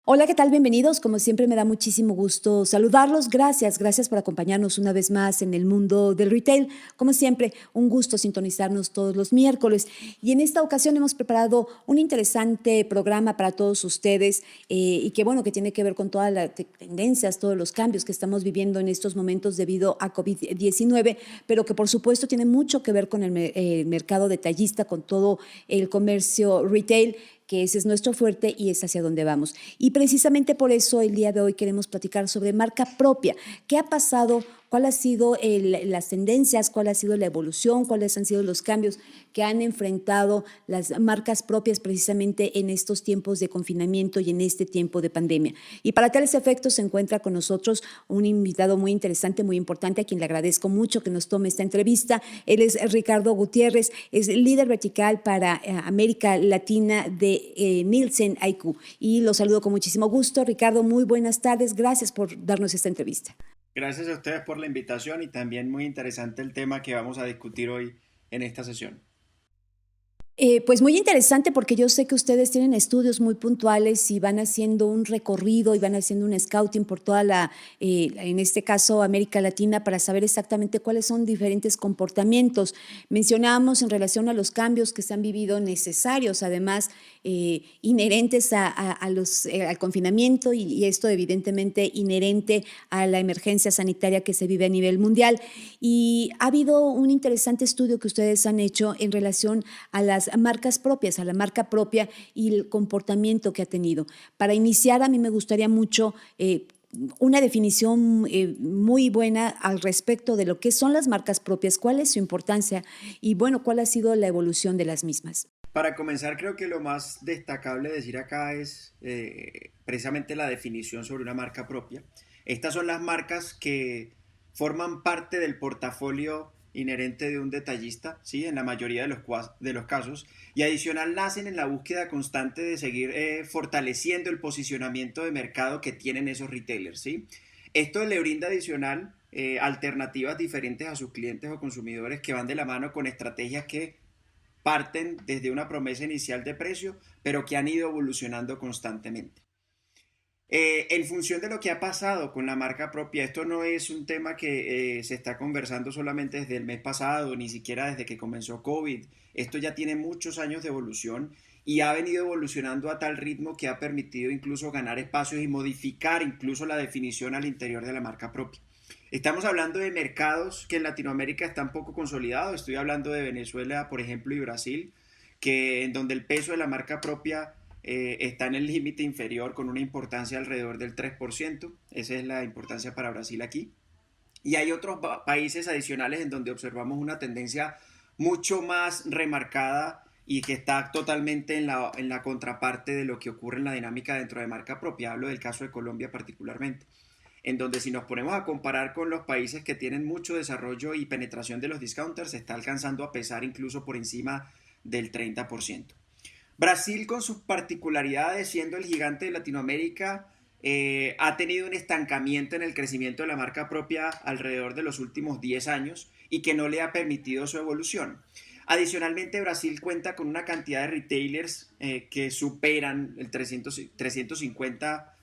Hola, ¿qué tal? Bienvenidos. Como siempre, me da muchísimo gusto saludarlos. Gracias por acompañarnos una vez más en el mundo del retail. Como siempre, un gusto sintonizarnos todos los miércoles. Y en esta ocasión hemos preparado un interesante programa para todos ustedes y que, bueno, que tiene que ver con todas las tendencias, todos los cambios que estamos viviendo en estos momentos debido a COVID-19, pero que por supuesto tiene mucho que ver con el mercado detallista, con todo el comercio retail, que ese es nuestro fuerte y es hacia donde vamos. Y precisamente por eso el día de hoy queremos platicar sobre marca propia. ¿Qué ha pasado? ¿Cuál ha sido las tendencias? ¿Cuál ha sido la evolución? ¿Cuáles han sido los cambios que han enfrentado las marcas propias precisamente en estos tiempos de confinamiento y en este tiempo de pandemia? Y para tales efectos se encuentra con nosotros un invitado muy interesante, muy importante, a quien le agradezco mucho que nos tome esta entrevista. Él es Ricardo Gutiérrez, es líder vertical para América Latina de Nielsen IQ. Y lo saludo con muchísimo gusto. Ricardo, muy buenas tardes. Gracias por darnos esta entrevista. Gracias a ustedes por la invitación y también muy interesante el tema que vamos a discutir hoy en esta sesión. Pues muy interesante porque yo sé que ustedes tienen estudios muy puntuales y van haciendo un recorrido y van haciendo un scouting por toda en este caso, América Latina, para saber exactamente cuáles son diferentes comportamientos. Mencionábamos en relación a los cambios que se han vivido necesarios, además inherentes al confinamiento y esto evidentemente inherente a la emergencia sanitaria que se vive a nivel mundial. Y ha habido un interesante estudio que ustedes han hecho en relación a las marcas propias, a la marca propia y el comportamiento que ha tenido. Para iniciar, a mí me gustaría mucho una definición muy buena al respecto de lo que son las marcas propias, cuál es su importancia y, bueno, cuál ha sido la evolución de las mismas. Para comenzar, creo que lo más destacable decir acá es precisamente la definición sobre una marca propia. Estas son las marcas que forman parte del portafolio inherente de un detallista, ¿sí? En la mayoría de los casos, y adicional nacen en la búsqueda constante de seguir fortaleciendo el posicionamiento de mercado que tienen esos retailers, ¿sí? Esto le brinda adicional alternativas diferentes a sus clientes o consumidores que van de la mano con estrategias que parten desde una promesa inicial de precio, pero que han ido evolucionando constantemente. En función de lo que ha pasado con la marca propia, esto no es un tema que se está conversando solamente desde el mes pasado, ni siquiera desde que comenzó COVID. Esto ya tiene muchos años de evolución y ha venido evolucionando a tal ritmo que ha permitido incluso ganar espacios y modificar incluso la definición al interior de la marca propia. Estamos hablando de mercados que en Latinoamérica están poco consolidados. Estoy hablando de Venezuela, por ejemplo, y Brasil, que en donde el peso de la marca propia está en el límite inferior con una importancia alrededor del 3%. Esa es la importancia para Brasil aquí. Y hay otros países adicionales en donde observamos una tendencia mucho más remarcada y que está totalmente en la contraparte de lo que ocurre en la dinámica dentro de marca propia. Hablo del caso de Colombia particularmente, en donde si nos ponemos a comparar con los países que tienen mucho desarrollo y penetración de los discounters, se está alcanzando a pesar incluso por encima del 30%. Brasil, con sus particularidades, siendo el gigante de Latinoamérica, ha tenido un estancamiento en el crecimiento de la marca propia alrededor de los últimos 10 años y que no le ha permitido su evolución. Adicionalmente, Brasil cuenta con una cantidad de retailers que superan el 350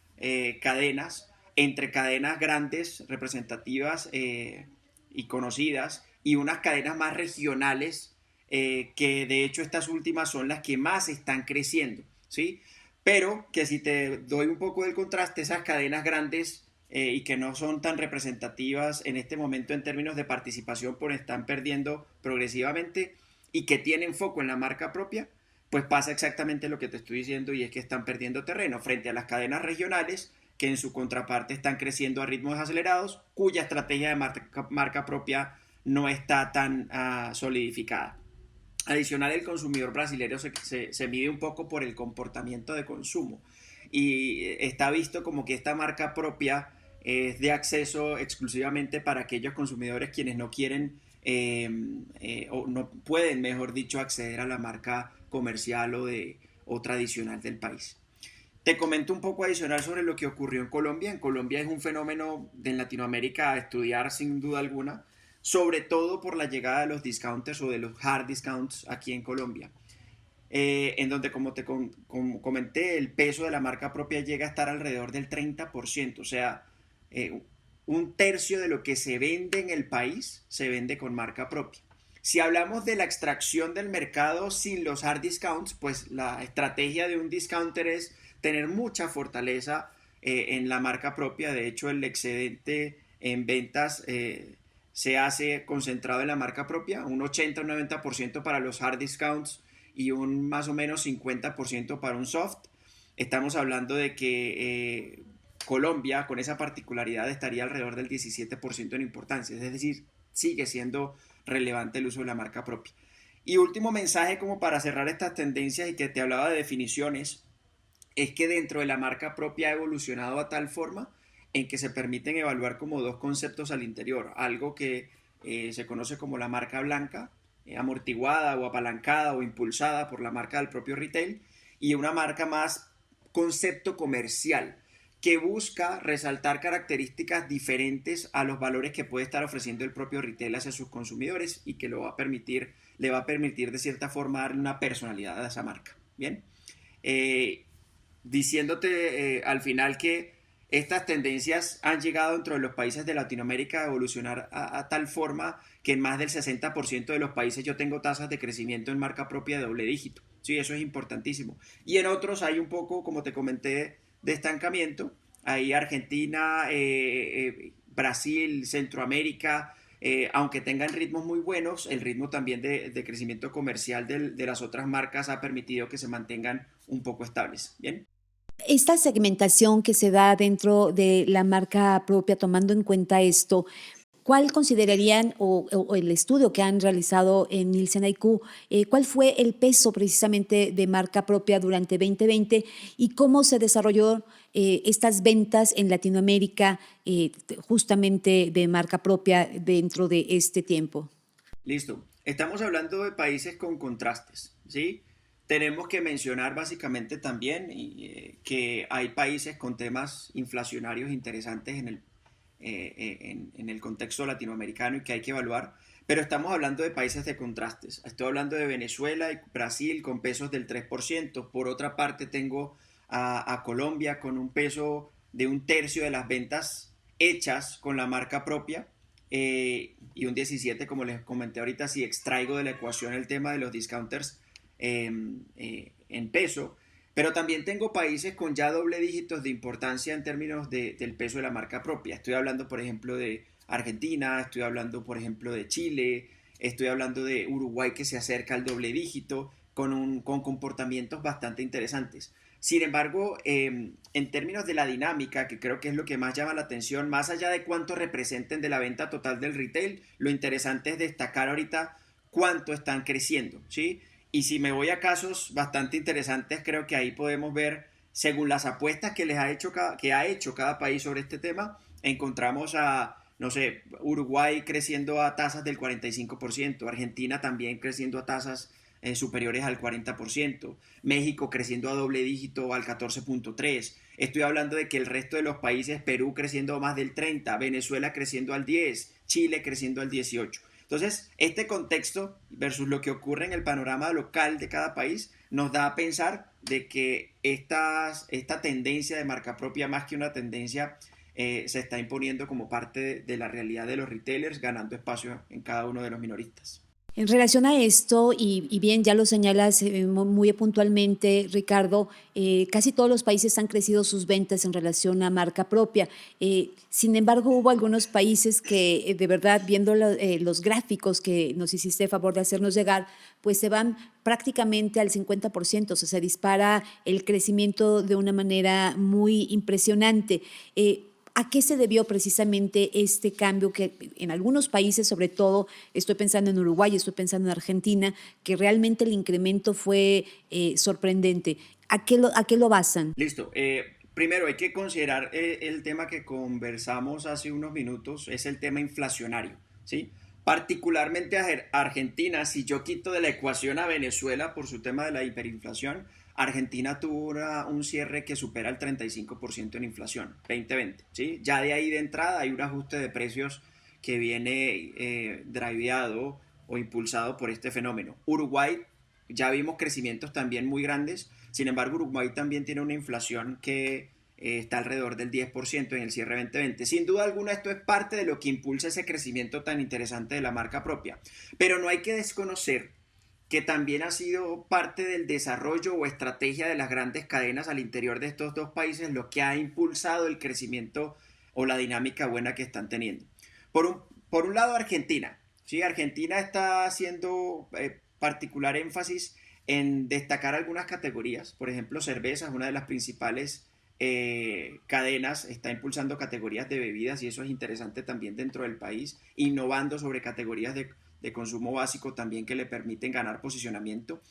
cadenas, entre cadenas grandes, representativas y conocidas, y unas cadenas más regionales que de hecho estas últimas son las que más están creciendo, ¿sí? Pero que si te doy un poco del contraste, esas cadenas grandes y que no son tan representativas en este momento en términos de participación, pues están perdiendo progresivamente y que tienen foco en la marca propia, pues pasa exactamente lo que te estoy diciendo y es que están perdiendo terreno frente a las cadenas regionales que en su contraparte están creciendo a ritmos acelerados, cuya estrategia de marca propia no está tan solidificada. Adicional, el consumidor brasileño se mide un poco por el comportamiento de consumo y está visto como que esta marca propia es de acceso exclusivamente para aquellos consumidores quienes no quieren o no pueden, mejor dicho, acceder a la marca comercial o tradicional del país. Te comento un poco adicional sobre lo que ocurrió en Colombia. En Colombia es un fenómeno de Latinoamérica a estudiar sin duda alguna, sobre todo por la llegada de los discounters o de los hard discounts aquí en Colombia. en donde, como como comenté, el peso de la marca propia llega a estar alrededor del 30%, o sea, eh, un tercio de lo que se vende en el país se vende con marca propia. Si hablamos de la extracción del mercado sin los hard discounts, pues la estrategia de un discounter es tener mucha fortaleza en la marca propia. De hecho, el excedente en ventas se hace concentrado en la marca propia, un 80 o 90% para los hard discounts y un más o menos 50% para un soft. Estamos hablando de que Colombia, con esa particularidad, estaría alrededor del 17% en importancia, es decir, sigue siendo relevante el uso de la marca propia. Y último mensaje como para cerrar estas tendencias y que te hablaba de definiciones, es que dentro de la marca propia ha evolucionado a tal forma en que se permiten evaluar como dos conceptos al interior, algo que se conoce como la marca blanca, amortiguada o apalancada o impulsada por la marca del propio retail, y una marca más concepto comercial, que busca resaltar características diferentes a los valores que puede estar ofreciendo el propio retail hacia sus consumidores y que le va a permitir de cierta forma darle una personalidad a esa marca. Bien, eh, diciéndote al final que estas tendencias han llegado dentro de los países de Latinoamérica a evolucionar a tal forma que en más del 60% de los países yo tengo tasas de crecimiento en marca propia de doble dígito. Sí, eso es importantísimo. Y en otros hay un poco, como te comenté, de estancamiento. Hay Argentina, Brasil, Centroamérica, aunque tengan ritmos muy buenos, el ritmo también de crecimiento comercial de las otras marcas ha permitido que se mantengan un poco estables. Bien. Esta segmentación que se da dentro de la marca propia, tomando en cuenta esto, ¿cuál considerarían o el estudio que han realizado en Nielsen IQ, cuál fue el peso precisamente de marca propia durante 2020 y cómo se desarrolló estas ventas en Latinoamérica justamente de marca propia dentro de este tiempo? Listo. Estamos hablando de países con contrastes, ¿sí? Tenemos que mencionar básicamente también que hay países con temas inflacionarios interesantes en el contexto latinoamericano y que hay que evaluar, pero estamos hablando de países de contrastes. Estoy hablando de Venezuela y Brasil con pesos del 3%. Por otra parte, tengo a Colombia con un peso de un tercio de las ventas hechas con la marca propia y un 17, como les comenté ahorita, si extraigo de la ecuación el tema de los discounters en peso. Pero también tengo países con ya doble dígitos de importancia en términos del peso de la marca propia. Estoy hablando, por ejemplo, de Argentina, estoy hablando, por ejemplo, de Chile, estoy hablando de Uruguay que se acerca al doble dígito con comportamientos bastante interesantes. Sin embargo, en términos de la dinámica, que creo que es lo que más llama la atención, más allá de cuánto representen de la venta total del retail, lo interesante es destacar ahorita cuánto están creciendo, ¿sí? Y si me voy a casos bastante interesantes, creo que ahí podemos ver, según las apuestas que que ha hecho cada país sobre este tema, encontramos a, no sé, Uruguay creciendo a tasas del 45%, Argentina también creciendo a tasas superiores al 40%, México creciendo a doble dígito al 14.3%. Estoy hablando de que el resto de los países, Perú creciendo a más del 30%, Venezuela creciendo al 10%, Chile creciendo al 18%. Entonces, este contexto versus lo que ocurre en el panorama local de cada país nos da a pensar de que esta tendencia de marca propia, más que una tendencia, se está imponiendo como parte de la realidad de los retailers, ganando espacio en cada uno de los minoristas. En relación a esto, y bien, ya lo señalas muy puntualmente, Ricardo, casi todos los países han crecido sus ventas en relación a marca propia. Sin embargo, hubo algunos países que de verdad, viendo los gráficos que nos hiciste el favor de hacernos llegar, pues se van prácticamente al 50%, o sea, se dispara el crecimiento de una manera muy impresionante. ¿A qué se debió precisamente este cambio que en algunos países, sobre todo, estoy pensando en Uruguay, estoy pensando en Argentina, que realmente el incremento fue sorprendente? ¿A qué lo basan? Listo. Primero hay que considerar el tema que conversamos hace unos minutos, es el tema inflacionario, ¿sí? Particularmente Argentina, si yo quito de la ecuación a Venezuela por su tema de la hiperinflación, Argentina tuvo un cierre que supera el 35% en inflación, 2020, ¿sí? Ya de ahí de entrada hay un ajuste de precios que viene driveado o impulsado por este fenómeno. Uruguay ya vimos crecimientos también muy grandes. Sin embargo, Uruguay también tiene una inflación que está alrededor del 10% en el cierre 2020. Sin duda alguna, esto es parte de lo que impulsa ese crecimiento tan interesante de la marca propia. Pero no hay que desconocer que también ha sido parte del desarrollo o estrategia de las grandes cadenas al interior de estos dos países lo que ha impulsado el crecimiento o la dinámica buena que están teniendo. Por un, por un lado, Argentina. ¿Sí? Argentina está haciendo particular énfasis en destacar algunas categorías. Por ejemplo, cervezas, una de las principales cadenas, está impulsando categorías de bebidas y eso es interesante también dentro del país, innovando sobre categorías de consumo básico también que le permiten ganar posicionamiento.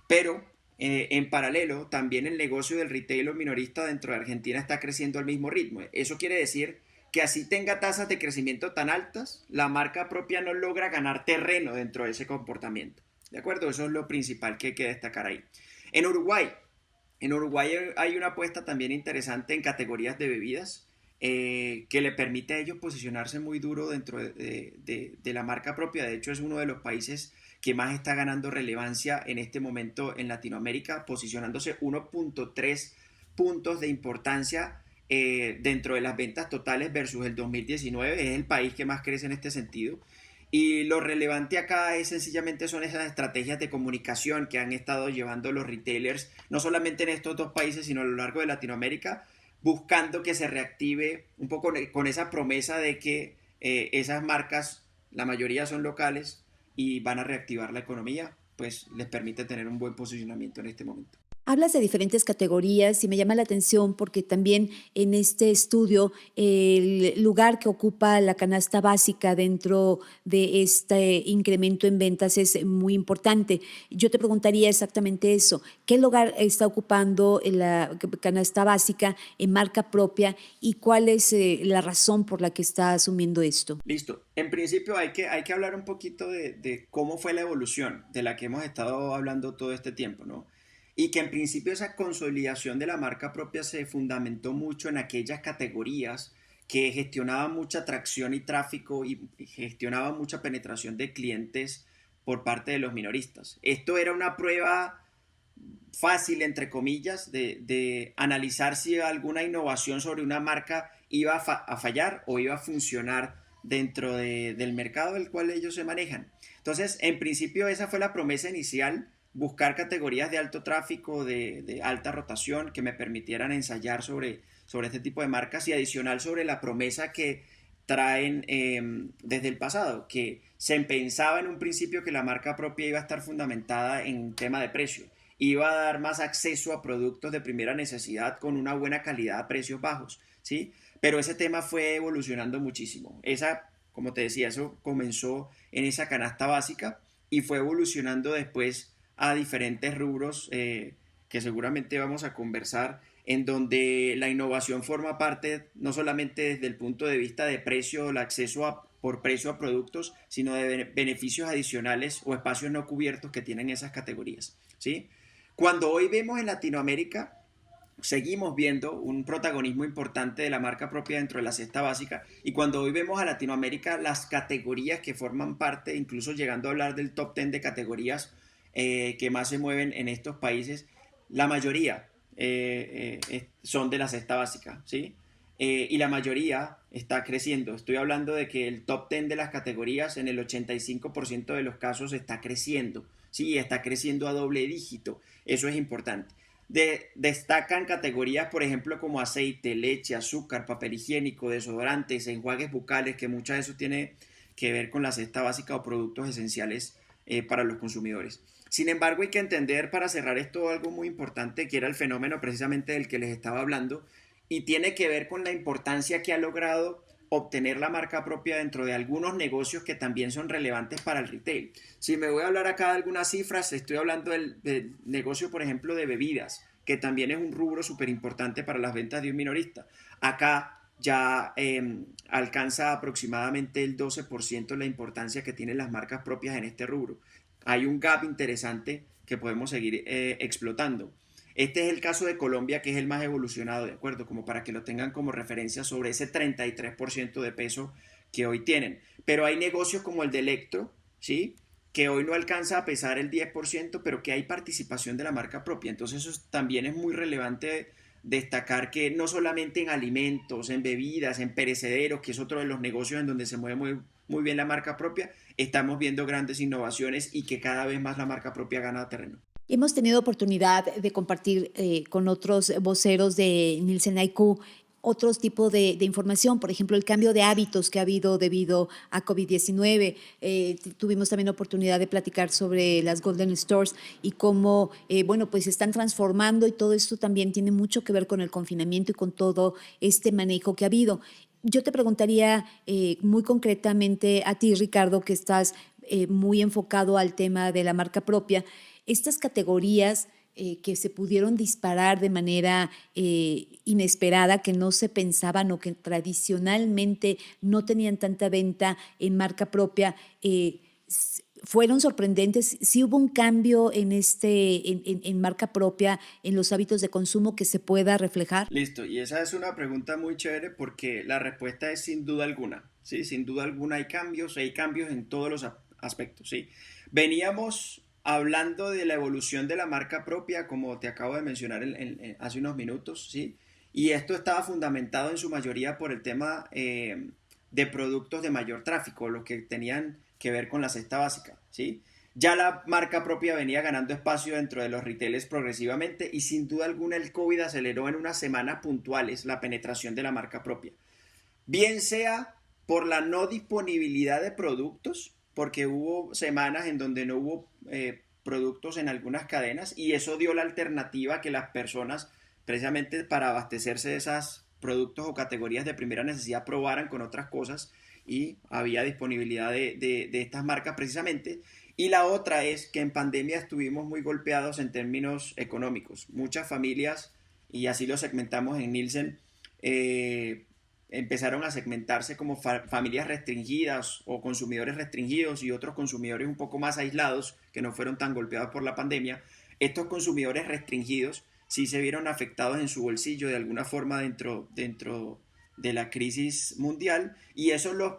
Pero en paralelo, también el negocio del retail o minorista dentro de Argentina está creciendo al mismo ritmo. Eso quiere decir que así tenga tasas de crecimiento tan altas, la marca propia no logra ganar terreno dentro de ese comportamiento. ¿De acuerdo? Eso es lo principal que hay que destacar ahí. En Uruguay, en Uruguay hay una apuesta también interesante en categorías de bebidas que le permite a ellos posicionarse muy duro dentro de la marca propia. De hecho, es uno de los países que más está ganando relevancia en este momento en Latinoamérica, posicionándose 1.3 puntos de importancia dentro de las ventas totales versus el 2019. Es el país que más crece en este sentido. Y lo relevante acá es sencillamente son esas estrategias de comunicación que han estado llevando los retailers, no solamente en estos dos países, sino a lo largo de Latinoamérica, buscando que se reactive un poco con esa promesa de que esas marcas, la mayoría son locales y van a reactivar la economía, pues les permite tener un buen posicionamiento en este momento. Hablas de diferentes categorías y me llama la atención porque también en este estudio el lugar que ocupa la canasta básica dentro de este incremento en ventas es muy importante. Yo te preguntaría exactamente eso. ¿Qué lugar está ocupando la canasta básica en marca propia y cuál es la razón por la que está asumiendo esto? Listo. En principio hay que hablar un poquito de cómo fue la evolución de la que hemos estado hablando todo este tiempo, ¿no? Y que en principio esa consolidación de la marca propia se fundamentó mucho en aquellas categorías que gestionaban mucha atracción y tráfico y gestionaban mucha penetración de clientes por parte de los minoristas. Esto era una prueba fácil, entre comillas, de analizar si alguna innovación sobre una marca iba a fallar o iba a funcionar dentro del mercado del cual ellos se manejan. Entonces, en principio esa fue la promesa inicial, buscar categorías de alto tráfico, de alta rotación, que me permitieran ensayar sobre este tipo de marcas y adicional sobre la promesa que traen desde el pasado, que se pensaba en un principio que la marca propia iba a estar fundamentada en tema de precio, iba a dar más acceso a productos de primera necesidad con una buena calidad a precios bajos, ¿sí? Pero ese tema fue evolucionando muchísimo. Esa, como te decía, eso comenzó en esa canasta básica y fue evolucionando después a diferentes rubros que seguramente vamos a conversar, en donde la innovación forma parte no solamente desde el punto de vista de precio, el acceso por precio a productos, sino de beneficios adicionales o espacios no cubiertos que tienen esas categorías, ¿sí? Cuando hoy vemos en Latinoamérica, seguimos viendo un protagonismo importante de la marca propia dentro de la cesta básica y cuando hoy vemos a Latinoamérica las categorías que forman parte, incluso llegando a hablar del top 10 de categorías que más se mueven en estos países, la mayoría son de la cesta básica, ¿sí? Y la mayoría está creciendo. Estoy hablando de que el top 10 de las categorías en el 85% de los casos está creciendo, ¿sí? Está creciendo a doble dígito. Eso es importante. Destacan categorías, por ejemplo, como aceite, leche, azúcar, papel higiénico, desodorantes, enjuagues bucales, que mucho de eso tiene que ver con la cesta básica o productos esenciales para los consumidores. Sin embargo, hay que entender para cerrar esto algo muy importante, que era el fenómeno precisamente del que les estaba hablando, y tiene que ver con la importancia que ha logrado obtener la marca propia dentro de algunos negocios que también son relevantes para el retail. Si me voy a hablar acá de algunas cifras, estoy hablando del negocio, por ejemplo, de bebidas, que también es un rubro súper importante para las ventas de un minorista. Acá ya alcanza aproximadamente el 12% la importancia que tienen las marcas propias en este rubro. Hay un gap interesante que podemos seguir explotando. Este es el caso de Colombia, que es el más evolucionado, ¿de acuerdo? Como para que lo tengan como referencia sobre ese 33% de peso que hoy tienen. Pero hay negocios como el de Electro, ¿sí? que hoy no alcanza a pesar el 10%, pero que hay participación de la marca propia. Entonces eso también es muy relevante destacar que no solamente en alimentos, en bebidas, en perecederos, que es otro de los negocios en donde se mueve muy bien la marca propia, estamos viendo grandes innovaciones y que cada vez más la marca propia gana terreno. Hemos tenido oportunidad de compartir con otros voceros de Nielsen IQ otros tipos de información, por ejemplo, el cambio de hábitos que ha habido debido a COVID-19. Tuvimos también oportunidad de platicar sobre las Golden Stores y cómo, bueno, pues se están transformando, y todo esto también tiene mucho que ver con el confinamiento y con todo este manejo que ha habido. Yo te preguntaría muy concretamente a ti, Ricardo, que estás muy enfocado al tema de la marca propia, estas categorías que se pudieron disparar de manera inesperada, que no se pensaban o que tradicionalmente no tenían tanta venta en marca propia, fueron sorprendentes. Sí hubo un cambio en marca propia, en los hábitos de consumo que se pueda reflejar. Listo, y esa es una pregunta muy chévere porque la respuesta es sin duda alguna, ¿sí? Sin duda alguna hay cambios en todos los aspectos, ¿sí? Veníamos hablando de la evolución de la marca propia, como te acabo de mencionar hace unos minutos, ¿sí? Y esto estaba fundamentado en su mayoría por el tema de productos de mayor tráfico, los que tenían que ver con la cesta básica, ¿sí? Ya la marca propia venía ganando espacio dentro de los retailers progresivamente y sin duda alguna el COVID aceleró en unas semanas puntuales la penetración de la marca propia. Bien sea por la no disponibilidad de productos, porque hubo semanas en donde no hubo productos en algunas cadenas y eso dio la alternativa que las personas, precisamente para abastecerse de esos productos o categorías de primera necesidad, probaran con otras cosas y había disponibilidad de estas marcas precisamente. Y la otra es que en pandemia estuvimos muy golpeados en términos económicos. Muchas familias, y así lo segmentamos en Nielsen, empezaron a segmentarse como familias restringidas o consumidores restringidos y otros consumidores un poco más aislados que no fueron tan golpeados por la pandemia. Estos consumidores restringidos sí se vieron afectados en su bolsillo de alguna forma dentro de la crisis mundial y eso los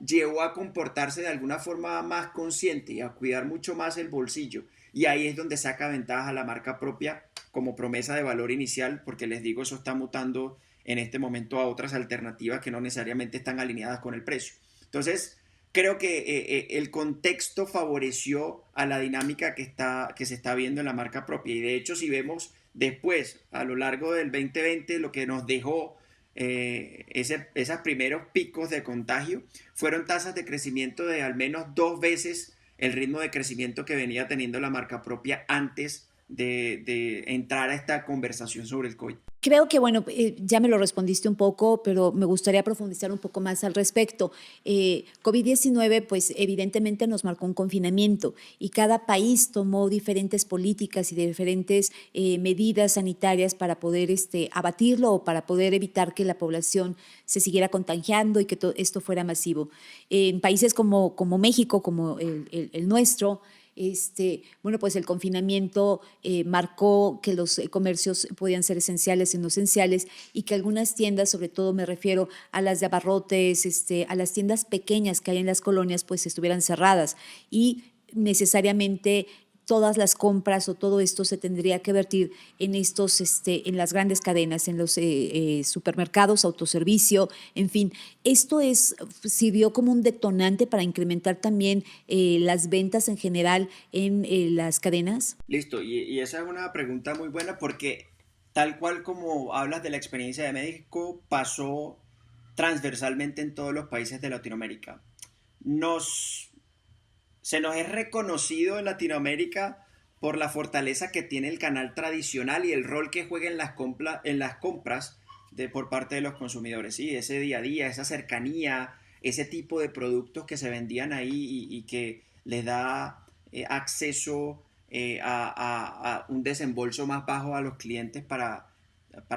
llevó a comportarse de alguna forma más consciente y a cuidar mucho más el bolsillo. Y ahí es donde saca ventaja la marca propia como promesa de valor inicial, porque les digo, eso está mutando en este momento a otras alternativas que no necesariamente están alineadas con el precio. Entonces, creo que el contexto favoreció a la dinámica que se está viendo en la marca propia. Y de hecho, si vemos después, a lo largo del 2020, lo que nos dejó esos primeros picos de contagio fueron tasas de crecimiento de al menos 2 veces el ritmo de crecimiento que venía teniendo la marca propia antes de entrar a esta conversación sobre el COVID. Creo que, bueno, ya me lo respondiste un poco, pero me gustaría profundizar un poco más al respecto. COVID-19, pues evidentemente nos marcó un confinamiento y cada país tomó diferentes políticas y diferentes medidas sanitarias para poder abatirlo o para poder evitar que la población se siguiera contagiando y que esto fuera masivo. En países como México, como el nuestro, bueno, pues el confinamiento marcó que los comercios podían ser esenciales y no esenciales y que algunas tiendas, sobre todo me refiero a las de abarrotes, a las tiendas pequeñas que hay en las colonias, pues estuvieran cerradas y necesariamente todas las compras o todo esto se tendría que vertir en en las grandes cadenas, en los supermercados, autoservicio, en fin. Esto sirvió como un detonante para incrementar también las ventas en general en las cadenas. Listo, y esa es una pregunta muy buena porque tal cual como hablas de la experiencia de México, pasó transversalmente en todos los países de Latinoamérica. Se nos es reconocido en Latinoamérica por la fortaleza que tiene el canal tradicional y el rol que juega en las compras por parte de los consumidores, ¿sí? Ese día a día, esa cercanía, ese tipo de productos que se vendían ahí y que les da acceso a un desembolso más bajo a los clientes para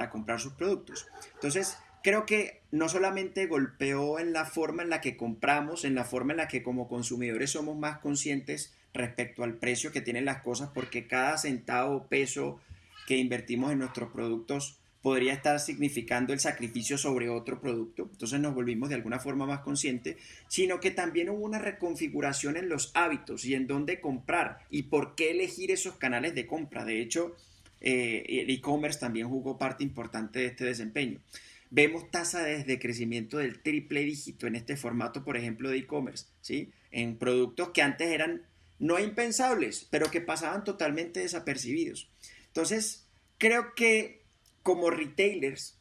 comprar sus productos. Entonces, creo que no solamente golpeó en la forma en la que compramos, en la forma en la que como consumidores somos más conscientes respecto al precio que tienen las cosas, porque cada centavo o peso que invertimos en nuestros productos podría estar significando el sacrificio sobre otro producto, entonces nos volvimos de alguna forma más conscientes, sino que también hubo una reconfiguración en los hábitos y en dónde comprar y por qué elegir esos canales de compra. De hecho, el e-commerce también jugó parte importante de este desempeño. Vemos tasas de crecimiento del triple dígito en este formato, por ejemplo, de e-commerce, ¿sí? En productos que antes eran no impensables, pero que pasaban totalmente desapercibidos. Entonces, creo que como retailers,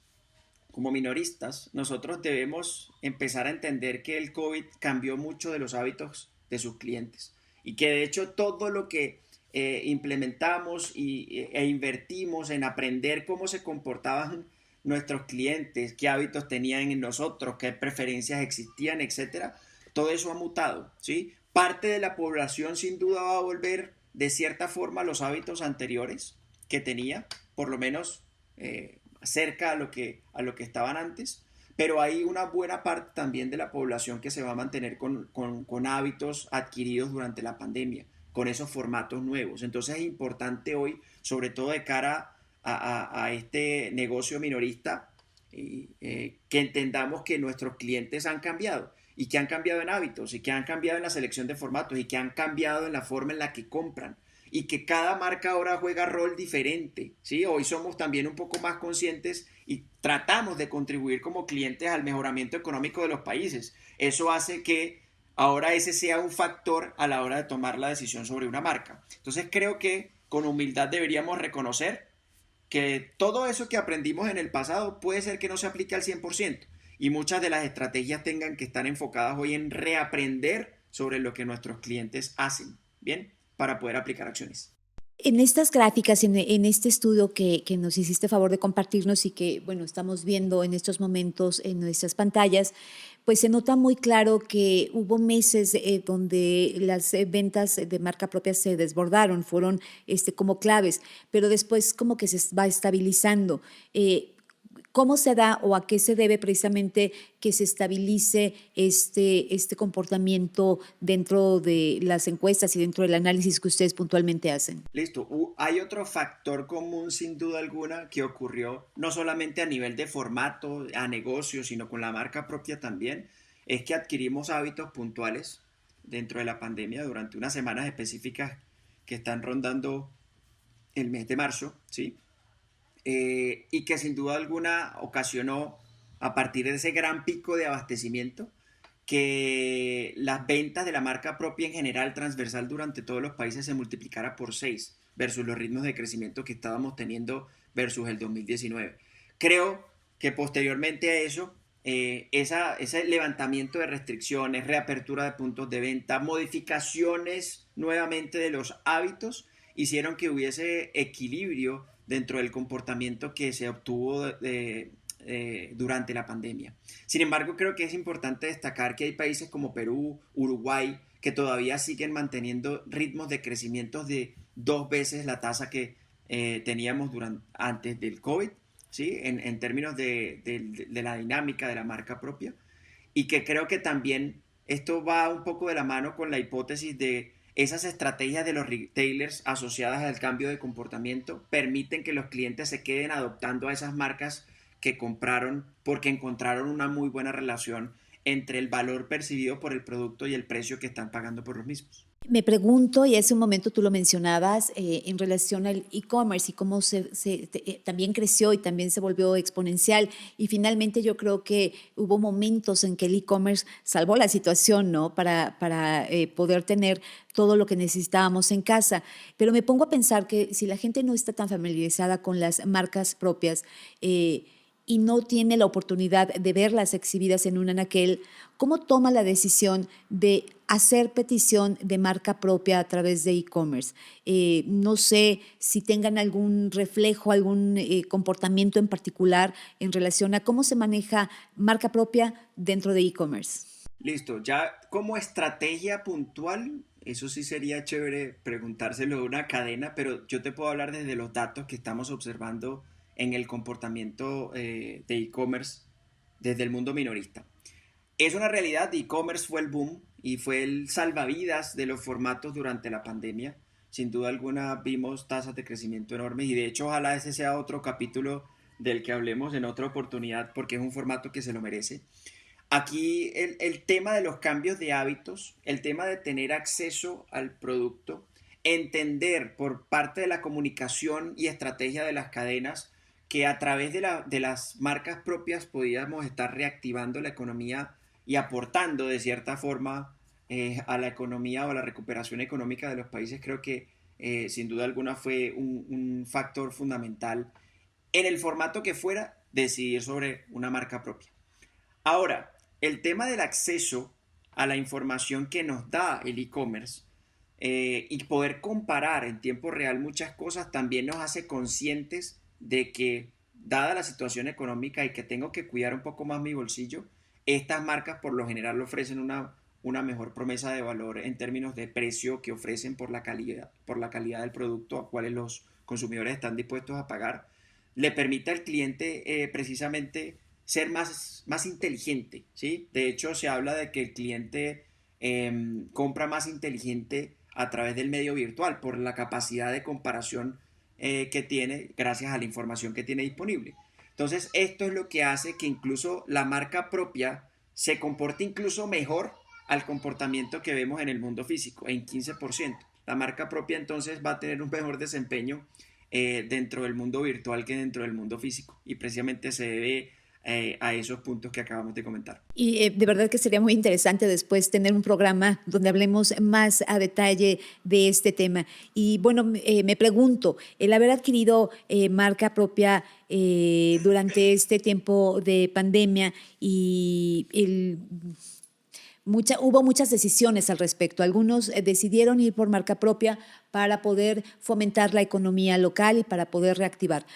como minoristas, nosotros debemos empezar a entender que el COVID cambió mucho de los hábitos de sus clientes y que de hecho todo lo que implementamos e invertimos en aprender cómo se comportaban nuestros clientes, qué hábitos tenían en nosotros, qué preferencias existían, etcétera, todo eso ha mutado, ¿sí? Parte de la población sin duda va a volver de cierta forma a los hábitos anteriores que tenía, por lo menos cerca a lo que estaban antes, pero hay una buena parte también de la población que se va a mantener con hábitos adquiridos durante la pandemia, con esos formatos nuevos. Entonces es importante hoy, sobre todo de cara a este negocio minorista, que entendamos que nuestros clientes han cambiado y que han cambiado en hábitos y que han cambiado en la selección de formatos y que han cambiado en la forma en la que compran y que cada marca ahora juega rol diferente, ¿sí? Hoy somos también un poco más conscientes y tratamos de contribuir como clientes al mejoramiento económico de los países. Eso hace que ahora ese sea un factor a la hora de tomar la decisión sobre una marca. Entonces creo que con humildad deberíamos reconocer que todo eso que aprendimos en el pasado puede ser que no se aplique al 100% y muchas de las estrategias tengan que estar enfocadas hoy en reaprender sobre lo que nuestros clientes hacen, ¿bien? Para poder aplicar acciones. En estas gráficas, en este estudio que nos hiciste favor de compartirnos y que, bueno, estamos viendo en estos momentos en nuestras pantallas, pues se nota muy claro que hubo meses donde las ventas de marca propia se desbordaron, fueron como claves, pero después como que se va estabilizando. ¿Cómo se da o a qué se debe precisamente que se estabilice este comportamiento dentro de las encuestas y dentro del análisis que ustedes puntualmente hacen? Listo. Hay otro factor común sin duda alguna que ocurrió no solamente a nivel de formato, a negocio, sino con la marca propia también, es que adquirimos hábitos puntuales dentro de la pandemia durante unas semanas específicas que están rondando el mes de marzo, ¿sí? Y que sin duda alguna ocasionó, a partir de ese gran pico de abastecimiento, que las ventas de la marca propia en general transversal durante todos los países se multiplicara por 6 versus los ritmos de crecimiento que estábamos teniendo versus el 2019. Creo que posteriormente a eso, ese levantamiento de restricciones, reapertura de puntos de venta, modificaciones nuevamente de los hábitos, hicieron que hubiese equilibrio dentro del comportamiento que se obtuvo durante la pandemia. Sin embargo, creo que es importante destacar que hay países como Perú, Uruguay, que todavía siguen manteniendo ritmos de crecimiento de 2 veces la tasa que teníamos antes del COVID, ¿sí? En términos de la dinámica de la marca propia, y que creo que también esto va un poco de la mano con la hipótesis de esas estrategias de los retailers asociadas al cambio de comportamiento permiten que los clientes se queden adoptando a esas marcas que compraron porque encontraron una muy buena relación entre el valor percibido por el producto y el precio que están pagando por los mismos. Me pregunto, y hace un momento tú lo mencionabas, en relación al e-commerce y cómo también creció y también se volvió exponencial. Y finalmente yo creo que hubo momentos en que el e-commerce salvó la situación, ¿no? Para poder tener todo lo que necesitábamos en casa. Pero me pongo a pensar que si la gente no está tan familiarizada con las marcas propias, y no tiene la oportunidad de verlas exhibidas en un anaquel, ¿cómo toma la decisión de hacer petición de marca propia a través de e-commerce? No sé si tengan algún reflejo, algún comportamiento en particular en relación a cómo se maneja marca propia dentro de e-commerce. Listo, ya como estrategia puntual, eso sí sería chévere preguntárselo de una cadena, pero yo te puedo hablar desde los datos que estamos observando en el comportamiento de e-commerce desde el mundo minorista. Es una realidad, e-commerce fue el boom y fue el salvavidas de los formatos durante la pandemia. Sin duda alguna vimos tasas de crecimiento enormes y de hecho ojalá ese sea otro capítulo del que hablemos en otra oportunidad porque es un formato que se lo merece. Aquí el tema de los cambios de hábitos, el tema de tener acceso al producto, entender por parte de la comunicación y estrategia de las cadenas que a través de las marcas propias podíamos estar reactivando la economía y aportando de cierta forma a la economía o a la recuperación económica de los países, creo que sin duda alguna fue un factor fundamental en el formato que fuera decidir sobre una marca propia. Ahora, el tema del acceso a la información que nos da el e-commerce y poder comparar en tiempo real muchas cosas también nos hace conscientes de que, dada la situación económica y que tengo que cuidar un poco más mi bolsillo, estas marcas por lo general ofrecen una mejor promesa de valor en términos de precio que ofrecen por la calidad del producto a cuales los consumidores están dispuestos a pagar, le permite al cliente precisamente ser más inteligente, ¿sí? De hecho, se habla de que el cliente compra más inteligente a través del medio virtual por la capacidad de comparación que tiene gracias a la información que tiene disponible. Entonces, esto es lo que hace que incluso la marca propia se comporte incluso mejor al comportamiento que vemos en el mundo físico, en 15%. La marca propia entonces va a tener un mejor desempeño dentro del mundo virtual que dentro del mundo físico. Y precisamente se debe a esos puntos que acabamos de comentar. Y de verdad que sería muy interesante después tener un programa donde hablemos más a detalle de este tema. Y bueno, me pregunto, el haber adquirido marca propia durante este tiempo de pandemia y hubo muchas decisiones al respecto. Algunos decidieron ir por marca propia para poder fomentar la economía local y para poder reactivar.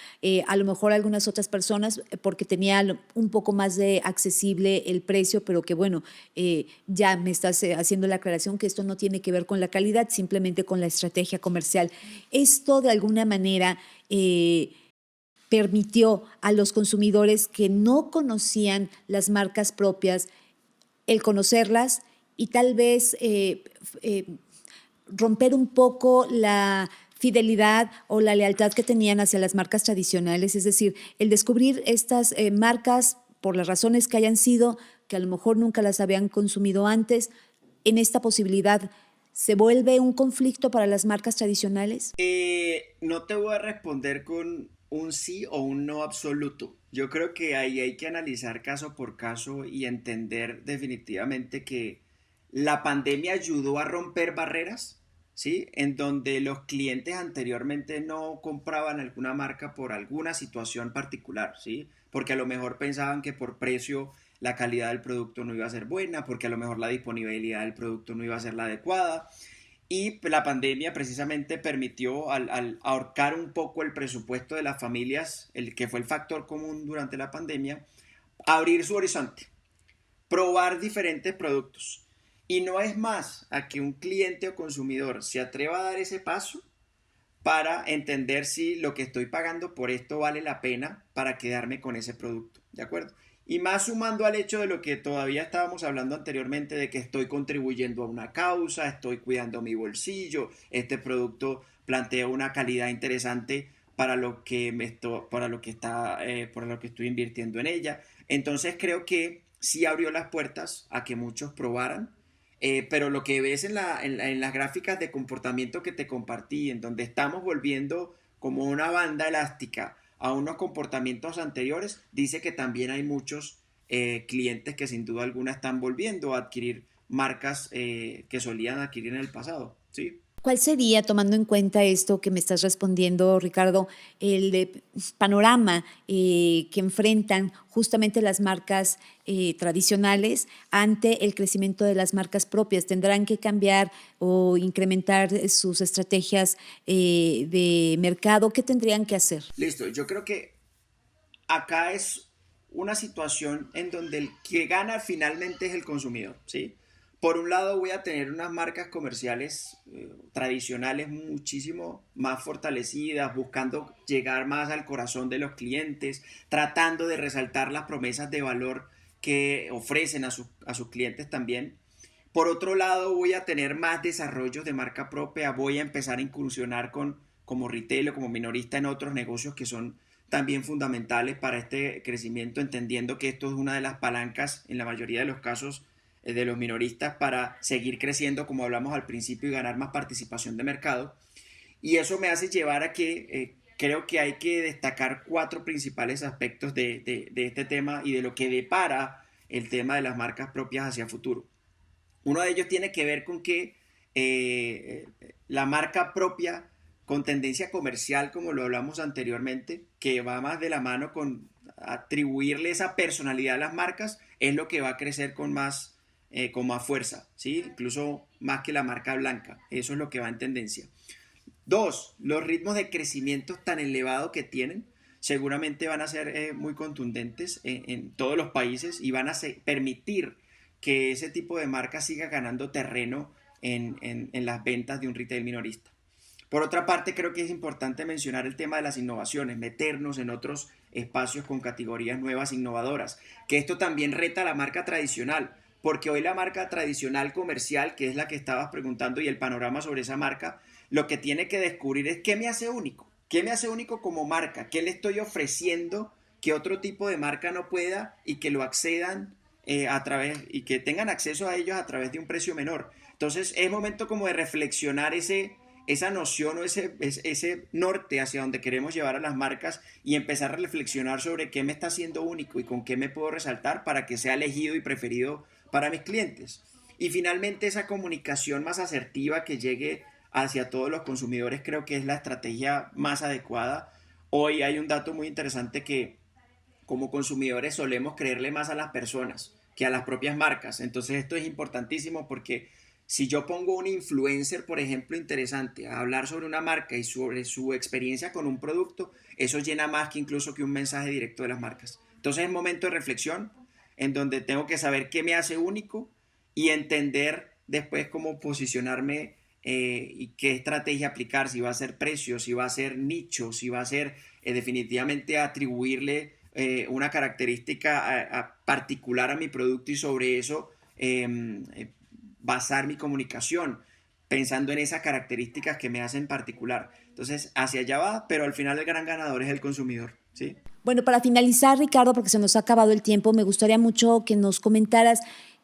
A lo mejor algunas otras personas porque tenía un poco más de accesible el precio, pero que bueno, ya me estás haciendo la aclaración que esto no tiene que ver con la calidad, simplemente con la estrategia comercial. Esto de alguna manera permitió a los consumidores que no conocían las marcas propias el conocerlas y tal vez romper un poco la fidelidad o la lealtad que tenían hacia las marcas tradicionales, es decir, el descubrir estas marcas por las razones que hayan sido, que a lo mejor nunca las habían consumido antes, en esta posibilidad, ¿se vuelve un conflicto para las marcas tradicionales? No te voy a responder con un sí o un no absoluto. Yo creo que ahí hay que analizar caso por caso y entender definitivamente que la pandemia ayudó a romper barreras, ¿sí? En donde los clientes anteriormente no compraban alguna marca por alguna situación particular, ¿sí? Porque a lo mejor pensaban que por precio la calidad del producto no iba a ser buena, porque a lo mejor la disponibilidad del producto no iba a ser la adecuada. Y la pandemia precisamente permitió al ahorcar un poco el presupuesto de las familias, el que fue el factor común durante la pandemia, abrir su horizonte, probar diferentes productos. Y no es más a que un cliente o consumidor se atreva a dar ese paso para entender si lo que estoy pagando por esto vale la pena para quedarme con ese producto, ¿de acuerdo? Y más sumando al hecho de lo que todavía estábamos hablando anteriormente, de que estoy contribuyendo a una causa, estoy cuidando mi bolsillo, este producto plantea una calidad interesante para lo que para lo que estoy invirtiendo en ella. Entonces creo que sí abrió las puertas a que muchos probaran, pero lo que ves en las gráficas de comportamiento que te compartí, en donde estamos volviendo como una banda elástica a unos comportamientos anteriores, dice que también hay muchos clientes que sin duda alguna están volviendo a adquirir marcas que solían adquirir en el pasado, ¿sí? ¿Cuál sería, tomando en cuenta esto que me estás respondiendo, Ricardo, el panorama que enfrentan justamente las marcas tradicionales ante el crecimiento de las marcas propias? ¿Tendrán que cambiar o incrementar sus estrategias de mercado? ¿Qué tendrían que hacer? Listo, yo creo que acá es una situación en donde el que gana finalmente es el consumidor, ¿sí? Por un lado voy a tener unas marcas comerciales tradicionales muchísimo más fortalecidas, buscando llegar más al corazón de los clientes, tratando de resaltar las promesas de valor que ofrecen a sus clientes también. Por otro lado, voy a tener más desarrollos de marca propia, voy a empezar a incursionar como retail o como minorista en otros negocios que son también fundamentales para este crecimiento, entendiendo que esto es una de las palancas en la mayoría de los casos de los minoristas para seguir creciendo, como hablamos al principio, y ganar más participación de mercado. Y eso me hace llevar a que creo que hay que destacar 4 principales aspectos de este tema y de lo que depara el tema de las marcas propias hacia futuro. Uno de ellos tiene que ver con que la marca propia con tendencia comercial, como lo hablamos anteriormente, que va más de la mano con atribuirle esa personalidad a las marcas, es lo que va a crecer con más fuerza, ¿sí? Incluso más que la marca blanca. Eso es lo que va en tendencia. 2, los ritmos de crecimiento tan elevados que tienen seguramente van a ser muy contundentes en todos los países y van a permitir que ese tipo de marca siga ganando terreno en las ventas de un retail minorista. Por otra parte, creo que es importante mencionar el tema de las innovaciones, meternos en otros espacios con categorías nuevas, innovadoras, que esto también reta a la marca tradicional, porque hoy la marca tradicional comercial, que es la que estabas preguntando, y el panorama sobre esa marca, lo que tiene que descubrir es qué me hace único, qué me hace único como marca, qué le estoy ofreciendo que otro tipo de marca no pueda y que lo accedan a través y que tengan acceso a ellos a través de un precio menor. Entonces es momento como de reflexionar esa noción o ese norte hacia donde queremos llevar a las marcas y empezar a reflexionar sobre qué me está haciendo único y con qué me puedo resaltar para que sea elegido y preferido para mis clientes. Y finalmente esa comunicación más asertiva que llegue hacia todos los consumidores creo que es la estrategia más adecuada. Hoy hay un dato muy interesante que como consumidores solemos creerle más a las personas que a las propias marcas. Entonces esto es importantísimo porque si yo pongo un influencer, por ejemplo, interesante, a hablar sobre una marca y sobre su experiencia con un producto, eso llena más que incluso que un mensaje directo de las marcas. Entonces es momento de reflexión en donde tengo que saber qué me hace único y entender después cómo posicionarme y qué estrategia aplicar, si va a ser precio, si va a ser nicho, si va a ser definitivamente atribuirle una característica particular a mi producto y sobre eso basar mi comunicación pensando en esas características que me hacen particular. Entonces, hacia allá va, pero al final el gran ganador es el consumidor, ¿sí? Bueno, para finalizar, Ricardo, porque se nos ha acabado el tiempo, me gustaría mucho que nos comentaras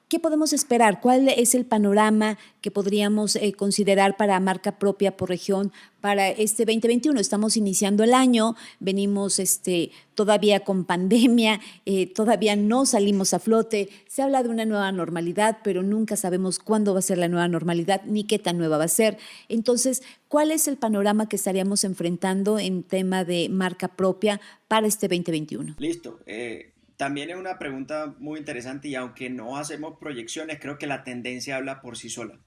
qué podemos esperar, cuál es el panorama que podríamos considerar para marca propia por región para este 2021. Estamos iniciando el año, venimos todavía con pandemia, todavía no salimos a flote. Se habla de una nueva normalidad, pero nunca sabemos cuándo va a ser la nueva normalidad ni qué tan nueva va a ser. Entonces, ¿cuál es el panorama que estaríamos enfrentando en tema de marca propia para este 2021? Listo. También es una pregunta muy interesante y aunque no hacemos proyecciones, creo que la tendencia habla por sí sola.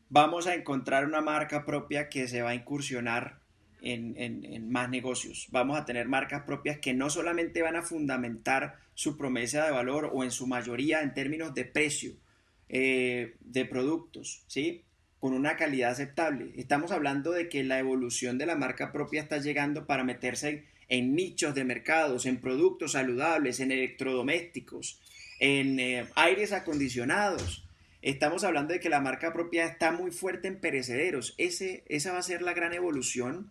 Vamos a encontrar una marca propia que se va a incursionar en más negocios. Vamos a tener marcas propias que no solamente van a fundamentar su promesa de valor o en su mayoría en términos de precio de productos, ¿sí? Con una calidad aceptable. Estamos hablando de que la evolución de la marca propia está llegando para meterse en nichos de mercados, en productos saludables, en electrodomésticos, en aires acondicionados. Estamos hablando de que la marca propia está muy fuerte en perecederos. Esa va a ser la gran evolución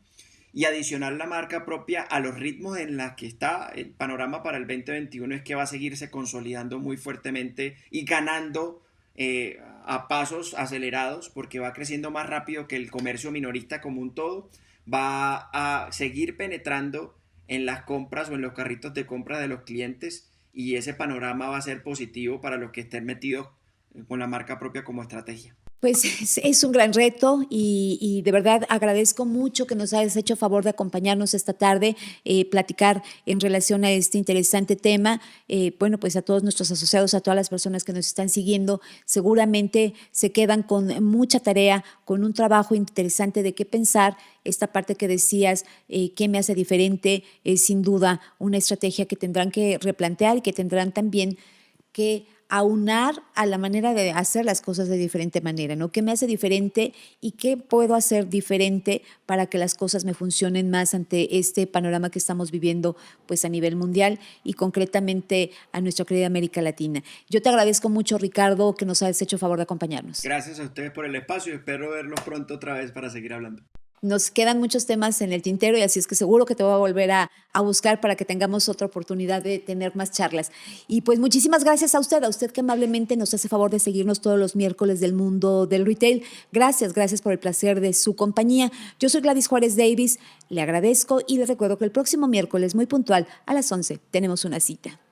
y adicionar la marca propia a los ritmos en los que está el panorama para el 2021 es que va a seguirse consolidando muy fuertemente y ganando a pasos acelerados porque va creciendo más rápido que el comercio minorista como un todo. Va a seguir penetrando en las compras o en los carritos de compra de los clientes y ese panorama va a ser positivo para los que estén metidos con la marca propia como estrategia. Pues es un gran reto y de verdad agradezco mucho que nos hayas hecho favor de acompañarnos esta tarde, platicar en relación a este interesante tema. Bueno, pues a todos nuestros asociados, a todas las personas que nos están siguiendo, seguramente se quedan con mucha tarea, con un trabajo interesante de qué pensar. Esta parte que decías, qué me hace diferente, es sin duda una estrategia que tendrán que replantear y que tendrán también que aunar a la manera de hacer las cosas de diferente manera, ¿no? ¿Qué me hace diferente y qué puedo hacer diferente para que las cosas me funcionen más ante este panorama que estamos viviendo pues a nivel mundial y concretamente a nuestra querida América Latina? Yo te agradezco mucho, Ricardo, que nos hayas hecho favor de acompañarnos. Gracias a ustedes por el espacio y espero verlos pronto otra vez para seguir hablando. Nos quedan muchos temas en el tintero y así es que seguro que te voy a volver a buscar para que tengamos otra oportunidad de tener más charlas. Y pues muchísimas gracias a usted que amablemente nos hace favor de seguirnos todos los miércoles del mundo del retail. Gracias por el placer de su compañía. Yo soy Gladys Juárez Davis, le agradezco y le recuerdo que el próximo miércoles muy puntual a las 11 tenemos una cita.